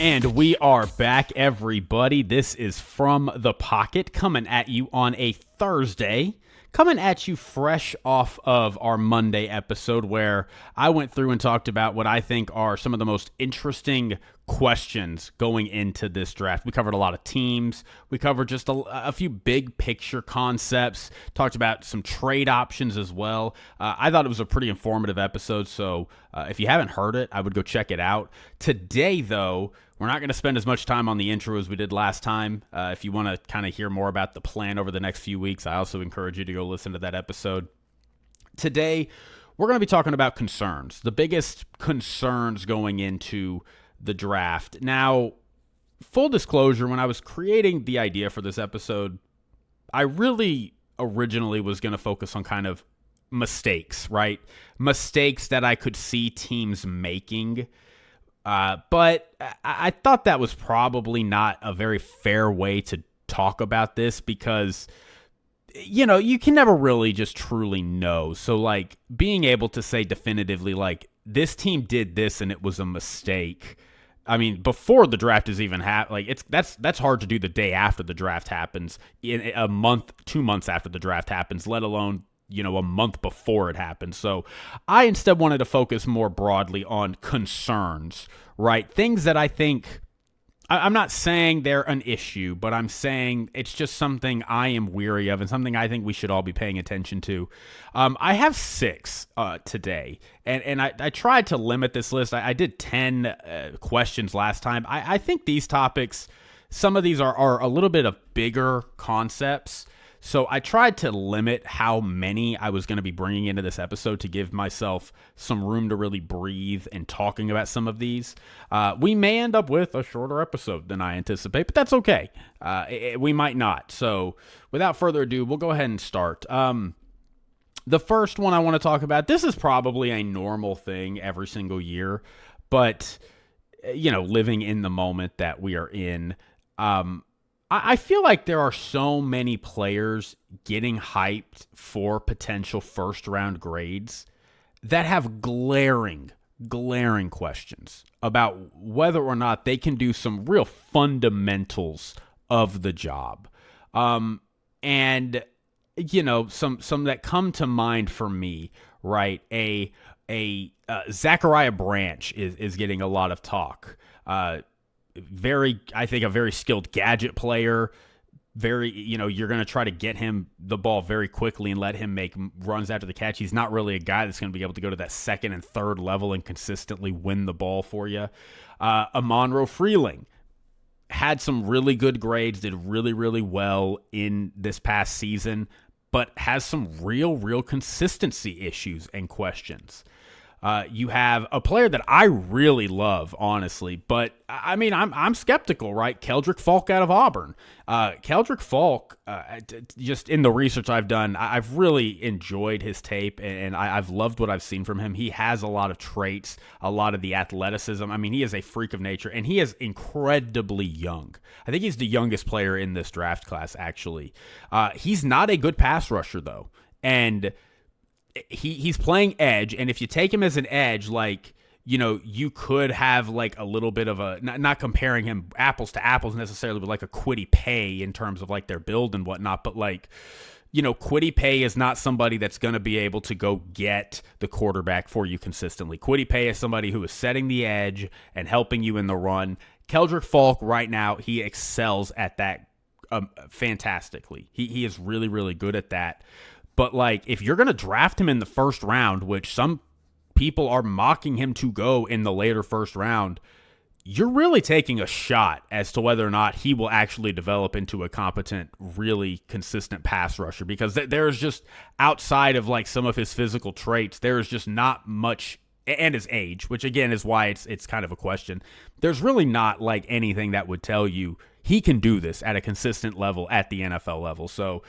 And we are back, everybody. This is From the Pocket, coming at you on a Thursday, coming at you fresh off of our Monday episode where I went through and talked about what I think are some of the most interesting questions going into this draft. We covered a lot of teams. We covered just a few big picture concepts, talked about some trade options as well. I thought it was a pretty informative episode, so if you haven't heard it, I would go check it out. Today, though, we're not going to spend as much time on the intro as we did last time. If you want to kind of hear more about the plan over the next few weeks, I also encourage you to go listen to that episode. Today, we're going to be talking about concerns, the biggest concerns going into the draft. Now, full disclosure, when I was creating the idea for this episode, I really originally was going to focus on kind of mistakes, right? Mistakes that I could see teams making. But I thought that was probably not a very fair way to talk about this because, you know, you can never really just truly know. So, like, being able to say definitively, like, this team did this and it was a mistake. I mean, before the draft is even that's hard to do the day after the draft happens, in a month, 2 months after the draft happens, let alone, you know, a month before it happens. So I instead wanted to focus more broadly on concerns, right? Things that I think, I'm not saying they're an issue, but I'm saying it's just something I am weary of and something I think we should all be paying attention to. I have 6 today, and I tried to limit this list. I did 10 questions last time. I think these topics, some of these are a little bit of bigger concepts. So I tried to limit how many I was going to be bringing into this episode to give myself some room to really breathe and talking about some of these. We may end up with a shorter episode than I anticipate, but that's okay. We might not. So without further ado, we'll go ahead and start. The first one I want to talk about, this is probably a normal thing every single year, but, you know, living in the moment that we are in, I feel like there are so many players getting hyped for potential first-round grades that have glaring questions about whether or not they can do some real fundamentals of the job. And, you know, some that come to mind for me, right? Zachariah Branch is getting a lot of talk. I think a very skilled gadget player. You're going to try to get him the ball very quickly and let him make runs after the catch. He's not really a guy that's going to be able to go to that second and third level and consistently win the ball for you. Amonro Freeling had some really good grades, did really, really well in this past season, but has some real consistency issues and questions. You have a player that I really love, honestly, but I mean, I'm skeptical, right? Keldrick Falk out of Auburn. Keldrick Falk, just in the research I've done, I've really enjoyed his tape, and I've loved what I've seen from him. He has a lot of traits, a lot of the athleticism. I mean, he is a freak of nature, and he is incredibly young. I think he's the youngest player in this draft class, actually. He's not a good pass rusher, though, and he's playing edge, and if you take him as an edge, like, you know, you could have like a little bit of a, not comparing him apples to apples necessarily, but like a Kwity Paye in terms of like their build and whatnot, but like, you know, Kwity Paye is not somebody that's going to be able to go get the quarterback for you consistently. Kwity Paye is somebody who is setting the edge and helping you in the run. Keldrick Falk right now, he excels at that fantastically. He is really, really good at that. But, like, if you're going to draft him in the first round, which some people are mocking him to go in the later first round, you're really taking a shot as to whether or not he will actually develop into a competent, really consistent pass rusher. Because there's just, outside of, like, some of his physical traits, there is just not much, and his age, which, again, is why it's kind of a question. There's really not, like, anything that would tell you he can do this at a consistent level at the NFL level. So,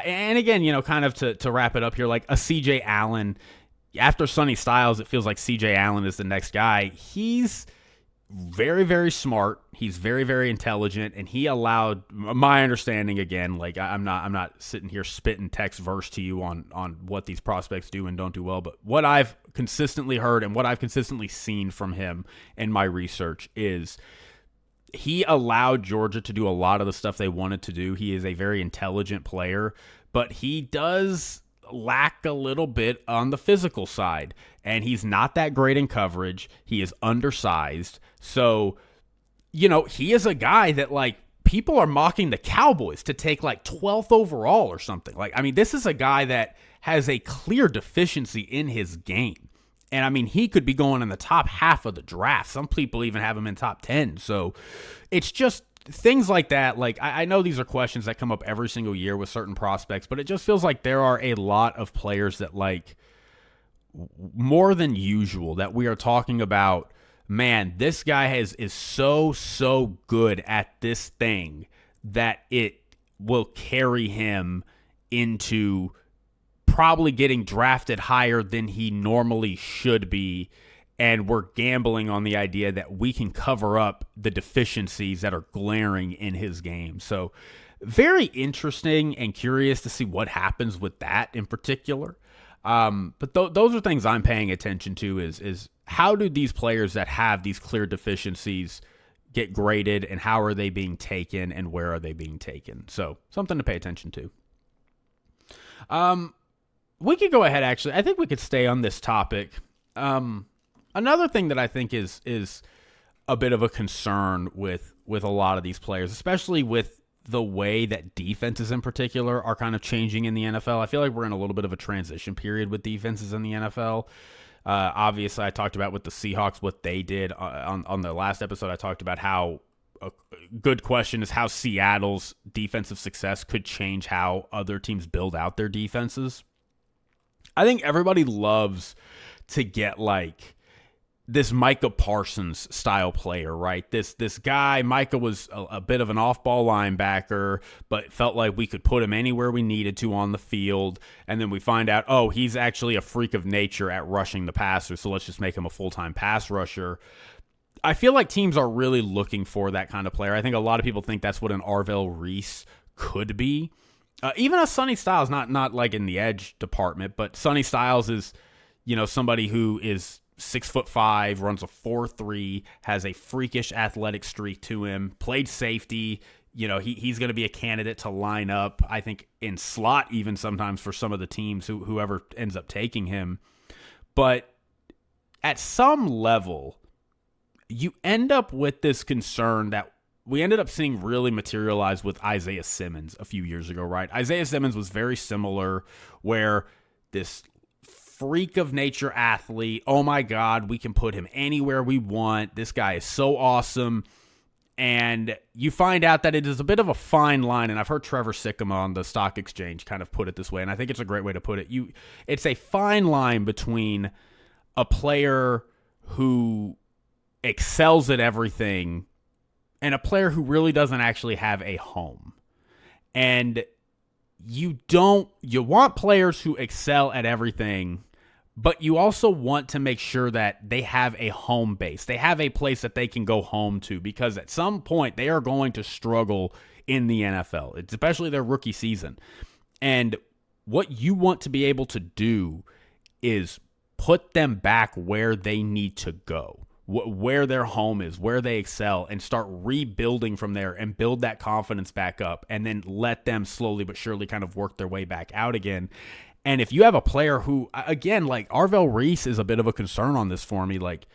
and again, you know, kind of to wrap it up here, like a C.J. Allen, after Sonny Styles, it feels like C.J. Allen is the next guy. He's very, very smart. He's very, very intelligent, and he allowed my understanding again. Like I'm not sitting here spitting text verse to you on what these prospects do and don't do well, but what I've consistently heard and what I've consistently seen from him in my research is he allowed Georgia to do a lot of the stuff they wanted to do. He is a very intelligent player, but he does lack a little bit on the physical side, and he's not that great in coverage. He is undersized. So, he is a guy that, like, people are mocking the Cowboys to take, like, 12th overall or something. Like, I mean, this is a guy that has a clear deficiency in his game. And, I mean, he could be going in the top half of the draft. Some people even have him in top 10. So, it's just things like that. Like, I know these are questions that come up every single year with certain prospects, but it just feels like there are a lot of players that, like, more than usual, that we are talking about, man, this guy is so good at this thing that it will carry him into probably getting drafted higher than he normally should be. And we're gambling on the idea that we can cover up the deficiencies that are glaring in his game. So very interesting and curious to see what happens with that in particular. But those are things I'm paying attention to is how do these players that have these clear deficiencies get graded, and how are they being taken, and where are they being taken? So something to pay attention to. We could go ahead, actually. I think we could stay on this topic. Another thing that I think is a bit of a concern with a lot of these players, especially with the way that defenses in particular are kind of changing in the NFL. I feel like we're in a little bit of a transition period with defenses in the NFL. Obviously, I talked about with the Seahawks what they did on the last episode. I talked about how a good question is how Seattle's defensive success could change how other teams build out their defenses. I think everybody loves to get like this Micah Parsons style player, right? This guy, Micah was a bit of an off-ball linebacker, but felt like we could put him anywhere we needed to on the field. And then we find out, oh, he's actually a freak of nature at rushing the passer, so let's just make him a full-time pass rusher. I feel like teams are really looking for that kind of player. I think a lot of people think that's what an Arvell Reese could be. Even a Sonny Styles, not like in the edge department, but Sonny Styles is, somebody who is 6'5", runs a 4.3, has a freakish athletic streak to him, played safety. He's going to be a candidate to line up, I think, in slot even sometimes for some of the teams, whoever ends up taking him. But at some level, you end up with this concern that we ended up seeing really materialize with Isaiah Simmons a few years ago, right? Isaiah Simmons was very similar, where this freak of nature athlete, oh my God, we can put him anywhere we want. This guy is so awesome. And you find out that it is a bit of a fine line, and I've heard Trevor Sikkema on the Stock Exchange kind of put it this way, and I think it's a great way to put it. It's a fine line between a player who excels at everything and a player who really doesn't actually have a home. And you want players who excel at everything, but you also want to make sure that they have a home base. They have a place that they can go home to, because at some point they are going to struggle in the NFL, especially their rookie season. And what you want to be able to do is put them back where they need to go, where their home is, where they excel, and start rebuilding from there and build that confidence back up, and then let them slowly but surely kind of work their way back out again. And if you have a player who, again, like Arvell Reese is a bit of a concern on this for me. Like,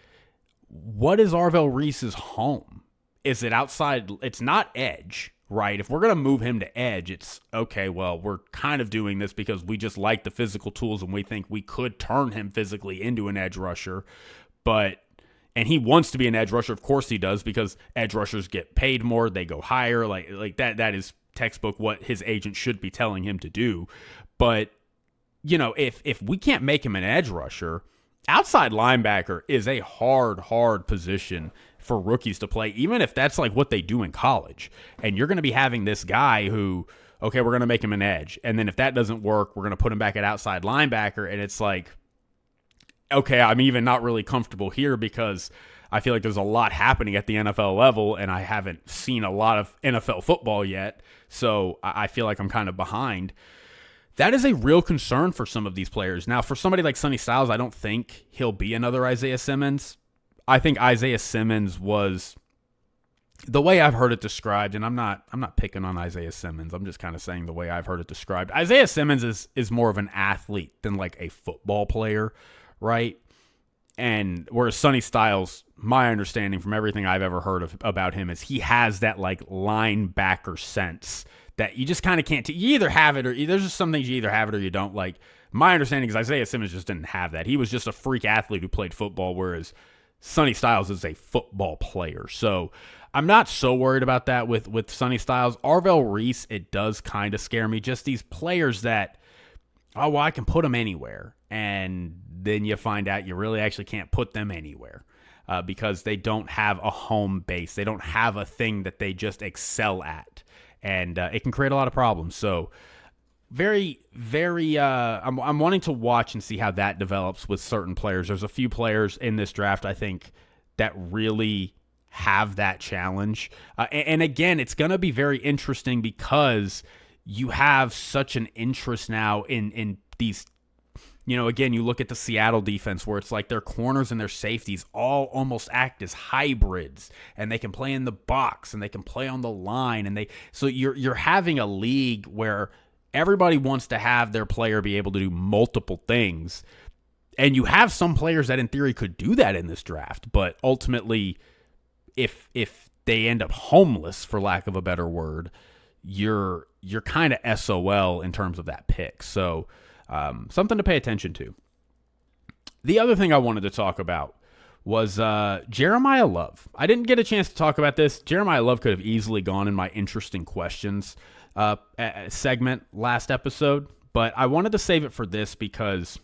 what is Arvell Reese's home? Is it outside? It's not edge, right? If we're going to move him to edge, it's okay, well, we're kind of doing this because we just like the physical tools and we think we could turn him physically into an edge rusher. And he wants to be an edge rusher. Of course he does, because edge rushers get paid more. They go higher. Like that is textbook what his agent should be telling him to do. But, if we can't make him an edge rusher, outside linebacker is a hard position for rookies to play, even if that's like what they do in college. And you're going to be having this guy who, okay, we're going to make him an edge. And then if that doesn't work, we're going to put him back at outside linebacker. And it's like, okay, I'm even not really comfortable here, because I feel like there's a lot happening at the NFL level, and I haven't seen a lot of NFL football yet, so I feel like I'm kind of behind. That is a real concern for some of these players. Now, for somebody like Sonny Styles, I don't think he'll be another Isaiah Simmons. I think Isaiah Simmons was, the way I've heard it described, and I'm not picking on Isaiah Simmons. I'm just kind of saying the way I've heard it described. Isaiah Simmons is more of an athlete than like a football player, right? And whereas Sonny Styles, my understanding from everything I've ever heard about him is he has that like linebacker sense that you just kind of can't. You either have it or there's just some things you either have it or you don't. Like my understanding is Isaiah Simmons just didn't have that. He was just a freak athlete who played football, whereas Sonny Styles is a football player. So I'm not so worried about that with Sonny Styles. Arvell Reese, it does kind of scare me. Just these players that, oh, well, I can put them anywhere. And then you find out you really actually can't put them anywhere because they don't have a home base. They don't have a thing that they just excel at. And it can create a lot of problems. So very, very, I'm wanting to watch and see how that develops with certain players. There's a few players in this draft, I think, that really have that challenge. And again, it's going to be very interesting because you have such an interest now in these, again, you look at the Seattle defense where it's like their corners and their safeties all almost act as hybrids, and they can play in the box and they can play on the line. And so you're having a league where everybody wants to have their player be able to do multiple things. And you have some players that in theory could do that in this draft, but ultimately, if they end up homeless, for lack of a better word, you're kind of SOL in terms of that pick. So something to pay attention to. The other thing I wanted to talk about was Jeremiah Love. I didn't get a chance to talk about this. Jeremiah Love could have easily gone in my interesting questions segment last episode, but I wanted to save it for this because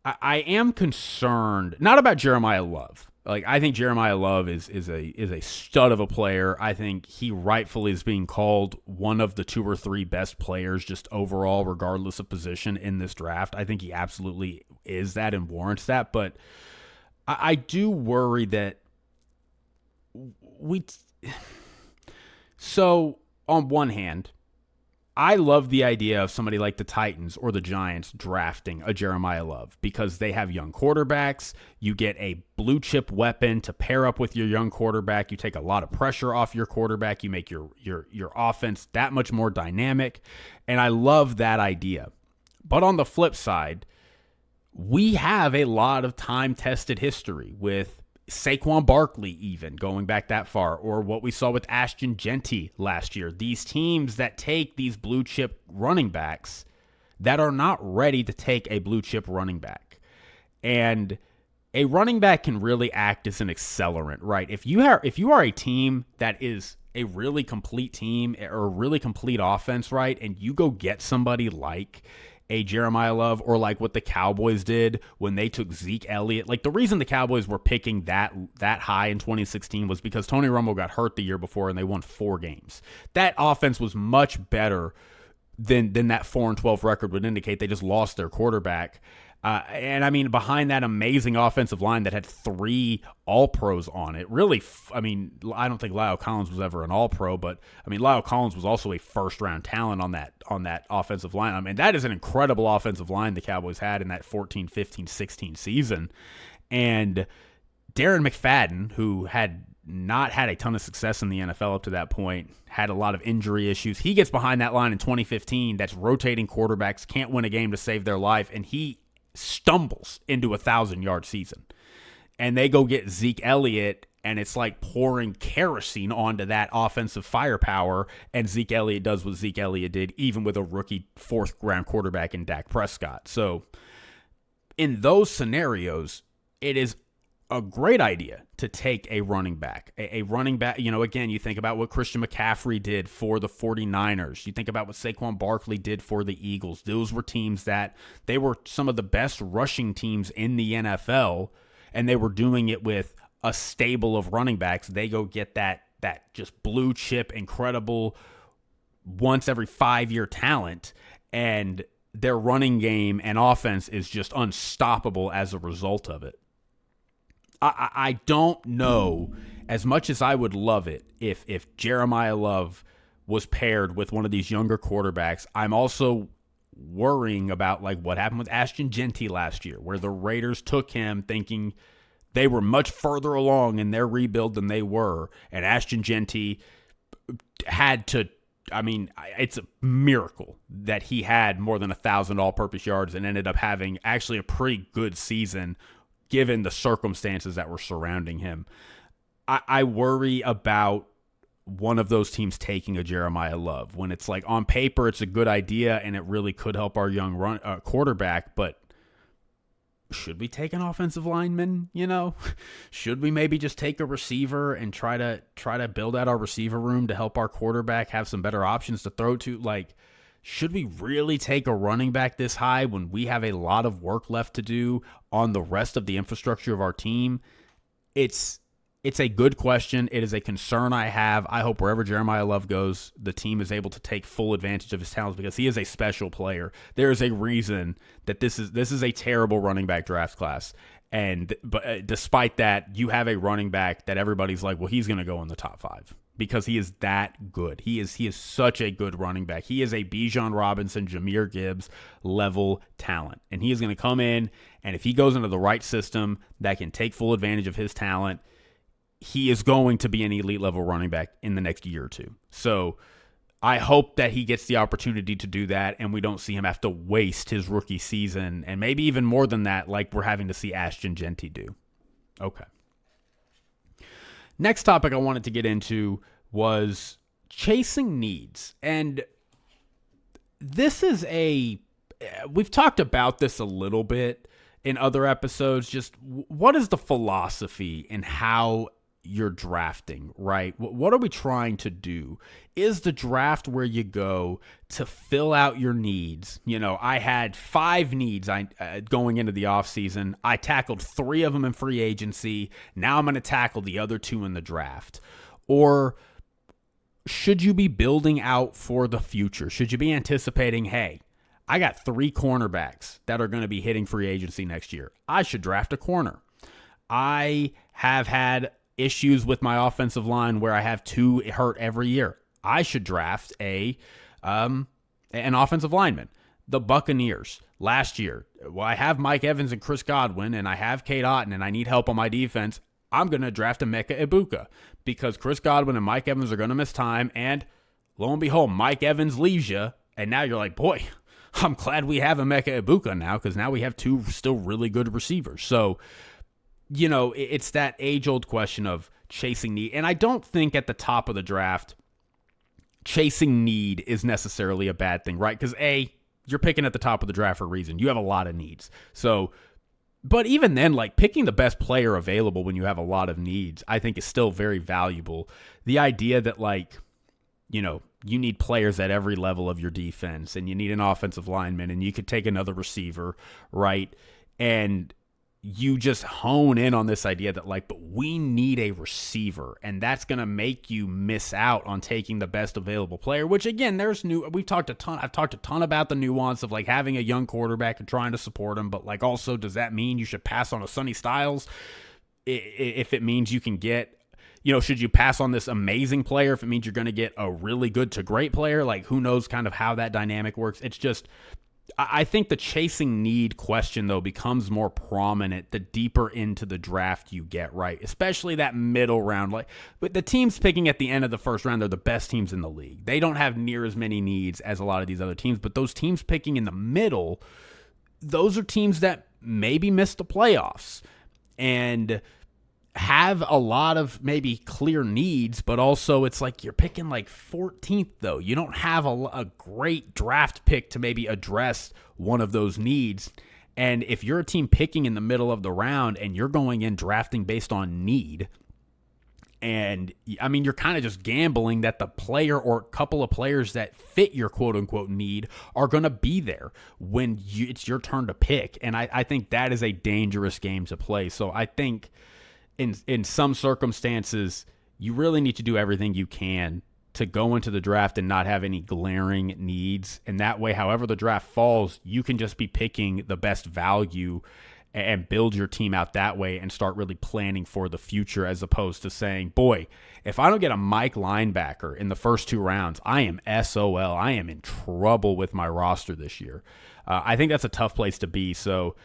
I am concerned, not about Jeremiah Love. Like, I think Jeremiah Love is a stud of a player. I think he rightfully is being called one of the 2 or 3 best players just overall, regardless of position in this draft. I think he absolutely is that and warrants that. But I do worry that so on one hand, I love the idea of somebody like the Titans or the Giants drafting a Jeremiah Love because they have young quarterbacks. You get a blue chip weapon to pair up with your young quarterback. You take a lot of pressure off your quarterback. You make your offense that much more dynamic. And I love that idea. But on the flip side, we have a lot of time-tested history with Saquon Barkley, even going back that far, or what we saw with Ashton Genty last year. These teams that take these blue chip running backs that are not ready to take a blue chip running back. And a running back can really act as an accelerant, right? If you are a team that is a really complete team or a really complete offense, right, and you go get somebody like a Jeremiah Love or like what the Cowboys did when they took Zeke Elliott. Like, the reason the Cowboys were picking that high in 2016 was because Tony Romo got hurt the year before and they won 4 games. That offense was much better than that 4-12 record would indicate. They just lost their quarterback. And I mean, behind that amazing offensive line that had 3 All-Pros on it, really, I don't think Lyle Collins was ever an All-Pro, but I mean, Lyle Collins was also a first-round talent on that offensive line. I mean, that is an incredible offensive line the Cowboys had in that 14, 15, 16 season. And Darren McFadden, who had not had a ton of success in the NFL up to that point, had a lot of injury issues. He gets behind that line in 2015 that's rotating quarterbacks, can't win a game to save their life, and he stumbles into a 1,000-yard season. And they go get Zeke Elliott, and it's like pouring kerosene onto that offensive firepower, and Zeke Elliott does what Zeke Elliott did, even with a rookie 4th-round quarterback in Dak Prescott. So in those scenarios, it is a great idea to take a running back. A running back, again, you think about what Christian McCaffrey did for the 49ers. You think about what Saquon Barkley did for the Eagles. Those were teams that they were some of the best rushing teams in the NFL, and they were doing it with a stable of running backs. They go get that just blue chip, incredible, once every 5-year talent, and their running game and offense is just unstoppable as a result of it. I don't know, as much as I would love it if Jeremiah Love was paired with one of these younger quarterbacks. I'm also worrying about like what happened with Ashton Genty last year, where the Raiders took him thinking they were much further along in their rebuild than they were, and Ashton Genty had to. I mean, it's a miracle that he had more than 1,000 all-purpose yards and ended up having actually a pretty good season given the circumstances that were surrounding him. I worry about one of those teams taking a Jeremiah Love when it's like on paper it's a good idea and it really could help our young quarterback, but should we take an offensive lineman? Should we maybe just take a receiver and try to build out our receiver room to help our quarterback have some better options to throw to? Like, should we really take a running back this high when we have a lot of work left to do on the rest of the infrastructure of our team? It's a good question. It is a concern I have. I hope wherever Jeremiah Love goes, the team is able to take full advantage of his talents because he is a special player. There is a reason that this is a terrible running back draft class. But despite that, you have a running back that everybody's like, well, he's going to go in the top 5 because he is that good. He is such a good running back. He is a Bijan Robinson, Jahmyr Gibbs level talent. And he is going to come in, and if he goes into the right system that can take full advantage of his talent, he is going to be an elite level running back in the next year or two. So I hope that he gets the opportunity to do that and we don't see him have to waste his rookie season and maybe even more than that, like we're having to see Ashton Genty do. Okay. Next topic I wanted to get into was chasing needs. And this is we've talked about this a little bit in other episodes. Just what is the philosophy and how you're drafting, right? What are we trying to do? Is the draft where you go to fill out your needs? I had 5 needs going into the offseason. I tackled 3 of them in free agency. Now I'm going to tackle the other 2 in the draft. Or should you be building out for the future? Should you be anticipating, hey, I got 3 cornerbacks that are going to be hitting free agency next year. I should draft a corner. I have had issues with my offensive line where I have 2 hurt every year. I should draft an offensive lineman. The Buccaneers last year, I have Mike Evans and Chris Godwin, and I have Kate Otten, and I need help on my defense. I'm going to draft Emeka Egbuka because Chris Godwin and Mike Evans are going to miss time, and lo and behold, Mike Evans leaves you, and now you're like, boy, I'm glad we have Emeka Egbuka now because now we have 2 still really good receivers. So, it's that age-old question of chasing need. And I don't think at the top of the draft, chasing need is necessarily a bad thing, right? Because you're picking at the top of the draft for a reason. You have a lot of needs. So, but even then, like picking the best player available when you have a lot of needs, I think is still very valuable. The idea that you need players at every level of your defense and you need an offensive lineman and you could take another receiver, right? And you just hone in on this idea that but we need a receiver, and that's going to make you miss out on taking the best available player, which again, I've talked a ton about the nuance of having a young quarterback and trying to support him, but also, does that mean you should pass on a Sonny Styles if it means you can get, should you pass on this amazing player if it means you're going to get a really good to great player? Who knows kind of how that dynamic works. It's just, I think the chasing need question, though, becomes more prominent the deeper into the draft you get, right? Especially that middle round. But the teams picking at the end of the first round, they're the best teams in the league. They don't have near as many needs as a lot of these other teams, but those teams picking in the middle, those are teams that maybe miss the playoffs and have a lot of maybe clear needs, but also it's you're picking 14th, though. You don't have a great draft pick to maybe address one of those needs. And if you're a team picking in the middle of the round and you're going in drafting based on need, and I mean, you're kind of just gambling that the player or couple of players that fit your quote unquote need are going to be there when it's your turn to pick. And I think that is a dangerous game to play. So I think in some circumstances, you really need to do everything you can to go into the draft and not have any glaring needs. And that way, however the draft falls, you can just be picking the best value and build your team out that way and start really planning for the future, as opposed to saying, boy, if I don't get a Mike linebacker in the first 2 rounds, I am SOL. I am in trouble with my roster this year. I think that's a tough place to be. So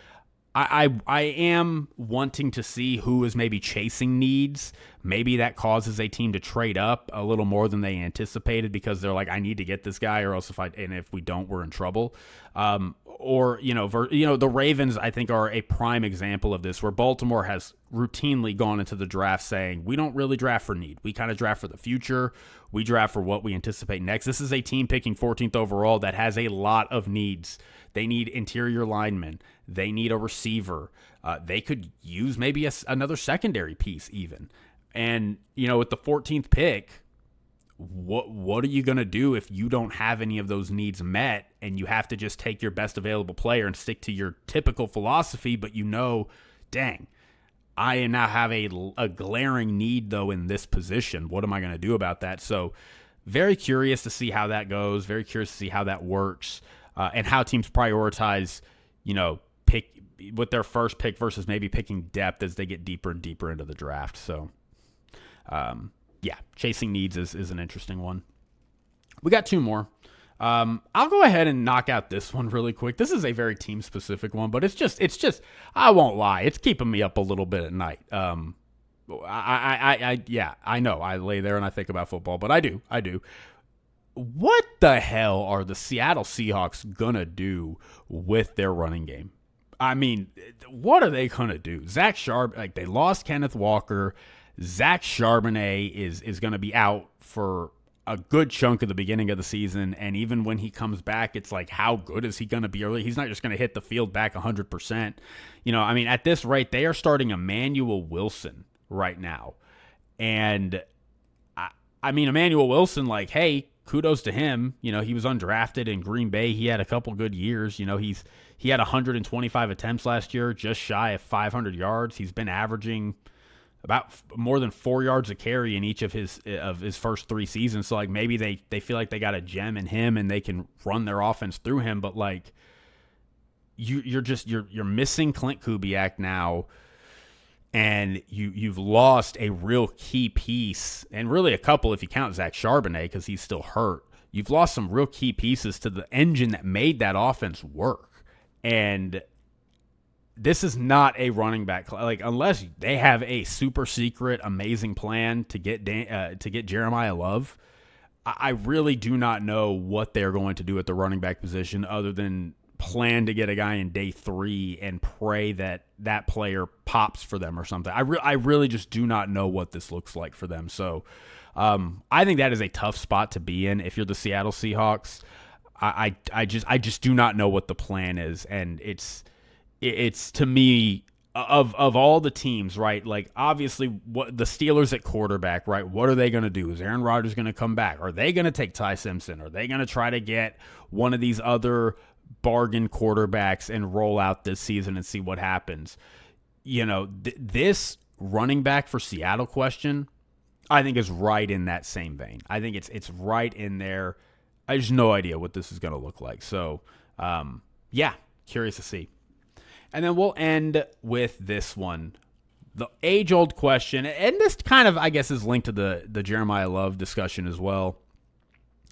I am wanting to see who is maybe chasing needs. Maybe that causes a team to trade up a little more than they anticipated because they're like, I need to get this guy, or else if we don't, we're in trouble. Or the Ravens, I think, are a prime example of this, where Baltimore has routinely gone into the draft saying, we don't really draft for need. We kind of draft for the future. We draft for what we anticipate next. This is a team picking 14th overall that has a lot of needs. They need interior linemen. They need a receiver. They could use maybe another secondary piece even. And, with the 14th pick, what are you going to do if you don't have any of those needs met, and you have to just take your best available player and stick to your typical philosophy, but dang, I now have a glaring need, though, in this position. What am I going to do about that? So very curious to see how that goes, very curious to see how that works, and how teams prioritize, pick with their first pick versus maybe picking depth as they get deeper and deeper into the draft. So, chasing needs is an interesting one. We got 2 more. I'll go ahead and knock out this one really quick. This is a very team specific one, but it's just, I won't lie, it's keeping me up a little bit at night. I know I lay there and I think about football, but I do. What the hell are the Seattle Seahawks gonna do with their running game? I mean, what are they gonna do? Zach Charbonnet, they lost Kenneth Walker. Zach Charbonnet is going to be out for a good chunk of the beginning of the season, and even when he comes back, it's like, how good is he going to be early? He's not just going to hit the field back 100%. At this rate, they are starting Emmanuel Wilson right now. And, Emmanuel Wilson, hey, kudos to him. He was undrafted in Green Bay. He had a couple good years. He had 125 attempts last year, just shy of 500 yards. He's been averaging about more than 4 yards a carry in each of his first 3 seasons. So maybe they feel like they got a gem in him and they can run their offense through him. But you're missing Clint Kubiak now, and you've lost a real key piece, and really a couple if you count Zach Charbonnet because he's still hurt. You've lost some real key pieces to the engine that made that offense work. And this is not a running back, unless they have a super secret, amazing plan to get Jeremiah Love. I really do not know what they're going to do at the running back position, other than plan to get a guy in day 3 and pray that player pops for them or something. I really just do not know what this looks like for them. So I think that is a tough spot to be in if you're the Seattle Seahawks. I just do not know what the plan is, and it's to me, of all the teams, right? Obviously, what the Steelers at quarterback, right? What are they going to do? Is Aaron Rodgers going to come back? Are they going to take Ty Simpson? Are they going to try to get one of these other bargain quarterbacks and roll out this season and see what happens? This running back for Seattle question, I think, is right in that same vein. I think it's right in there. I just no idea what this is going to look like. So, curious to see. And then we'll end with this one, the age-old question, and this kind of, I guess, is linked to the Jeremiah Love discussion as well.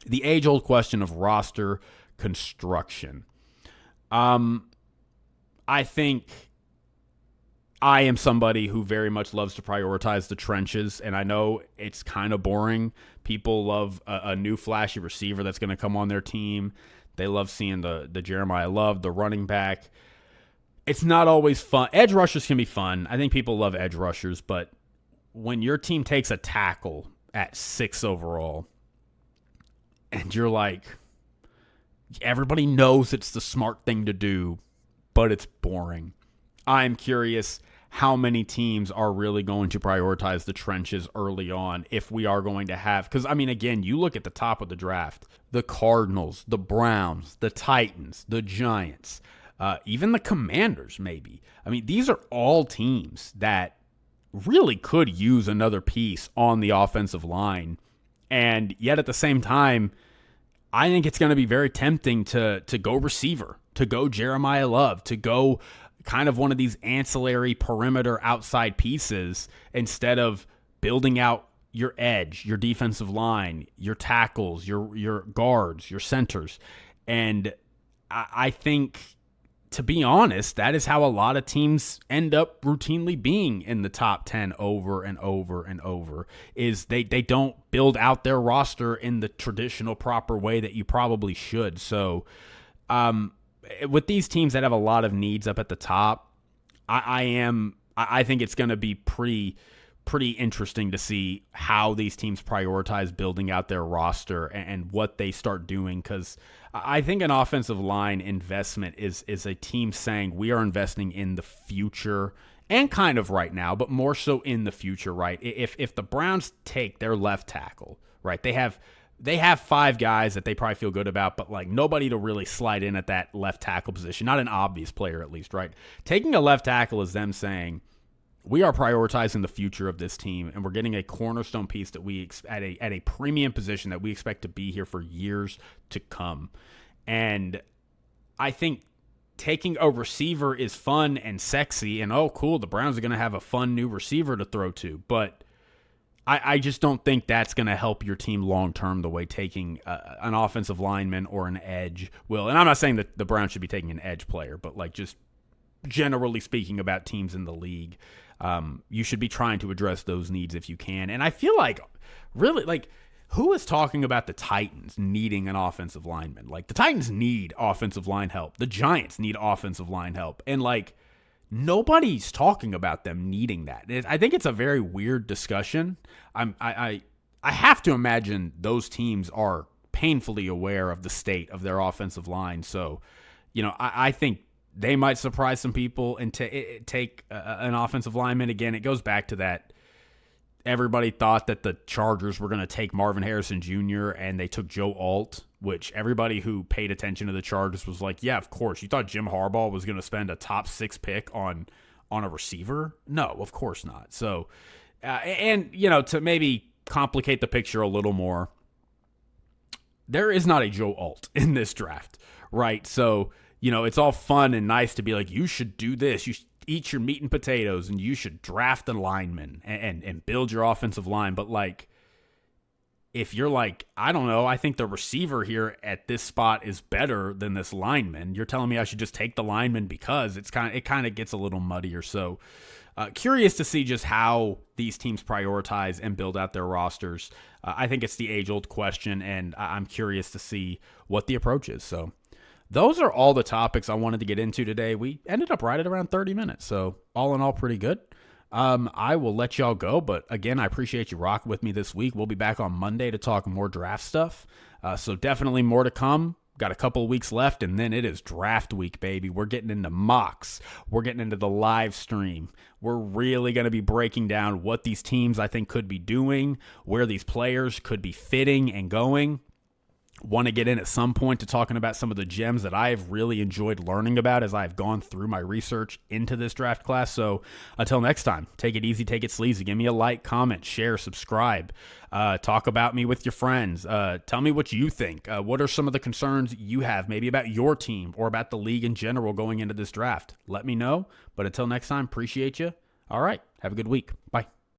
The age-old question of roster construction. I think I am somebody who very much loves to prioritize the trenches, and I know it's kind of boring. People love a new flashy receiver that's going to come on their team. They love seeing the Jeremiah Love, the running back. It's not always fun. Edge rushers can be fun. I think people love edge rushers, but when your team takes a tackle at 6 overall, and you're like, everybody knows it's the smart thing to do, but it's boring. I'm curious how many teams are really going to prioritize the trenches early on if we are going to have, because, again, you look at the top of the draft, the Cardinals, the Browns, the Titans, the Giants, even the Commanders, maybe. These are all teams that really could use another piece on the offensive line. And yet at the same time, I think it's going to be very tempting to go receiver, to go Jeremiah Love, to go kind of one of these ancillary perimeter outside pieces instead of building out your edge, your defensive line, your tackles, your guards, your centers. And I think, to be honest, that is how a lot of teams end up routinely being in the top 10 over and over and over, is they don't build out their roster in the traditional proper way that you probably should. So with these teams that have a lot of needs up at the top, I think it's going to be pretty interesting to see how these teams prioritize building out their roster and what they start doing, because I think an offensive line investment is a team saying we are investing in the future, and kind of right now, but more so in the future, right? If the Browns take their left tackle, right, they have 5 guys that they probably feel good about, but like nobody to really slide in at that left tackle position, not an obvious player at least, right? Taking a left tackle is them saying, we are prioritizing the future of this team, and we're getting a cornerstone piece that we at a premium position that we expect to be here for years to come. And I think taking a receiver is fun and sexy, and oh, cool, the Browns are going to have a fun new receiver to throw to. But I just don't think that's going to help your team long term the way taking an offensive lineman or an edge will. And I'm not saying that the Browns should be taking an edge player, but like just generally speaking about teams in the league, you should be trying to address those needs if you can. And I feel like, really, like, who is talking about the Titans needing an offensive lineman? Like, the Titans need offensive line help. The Giants need offensive line help. And, like, nobody's talking about them needing that. I think it's a very weird discussion. I have to imagine those teams are painfully aware of the state of their offensive line. So, you know, I think they might surprise some people and take an offensive lineman. Again, it goes back to that everybody thought that the Chargers were going to take Marvin Harrison Jr. and they took Joe Alt, which everybody who paid attention to the Chargers was like, yeah, of course. You thought Jim Harbaugh was going to spend a top 6 pick on a receiver? No, of course not. So, and, you know, to maybe complicate the picture a little more, there is not a Joe Alt in this draft, right? So, you know, it's all fun and nice to be like, you should do this. You should eat your meat and potatoes, and you should draft a lineman and build your offensive line. But, like, if you're like, I don't know, I think the receiver here at this spot is better than this lineman, you're telling me I should just take the lineman because it kind of gets a little muddier. So curious to see just how these teams prioritize and build out their rosters. I think it's the age-old question, and I'm curious to see what the approach is. So those are all the topics I wanted to get into today. We ended up right at around 30 minutes, so all in all, pretty good. I will let y'all go, but again, I appreciate you rocking with me this week. We'll be back on Monday to talk more draft stuff, so definitely more to come. Got a couple of weeks left, and then it is draft week, baby. We're getting into mocks. We're getting into the live stream. We're really going to be breaking down what these teams I think could be doing, where these players could be fitting and going. Want to get in at some point to talking about some of the gems that I've really enjoyed learning about as I've gone through my research into this draft class. So until next time, take it easy, take it sleazy. Give me a like, comment, share, subscribe. Talk about me with your friends. Tell me what you think. What are some of the concerns you have maybe about your team or about the league in general going into this draft? Let me know. But until next time, appreciate you. All right. Have a good week. Bye.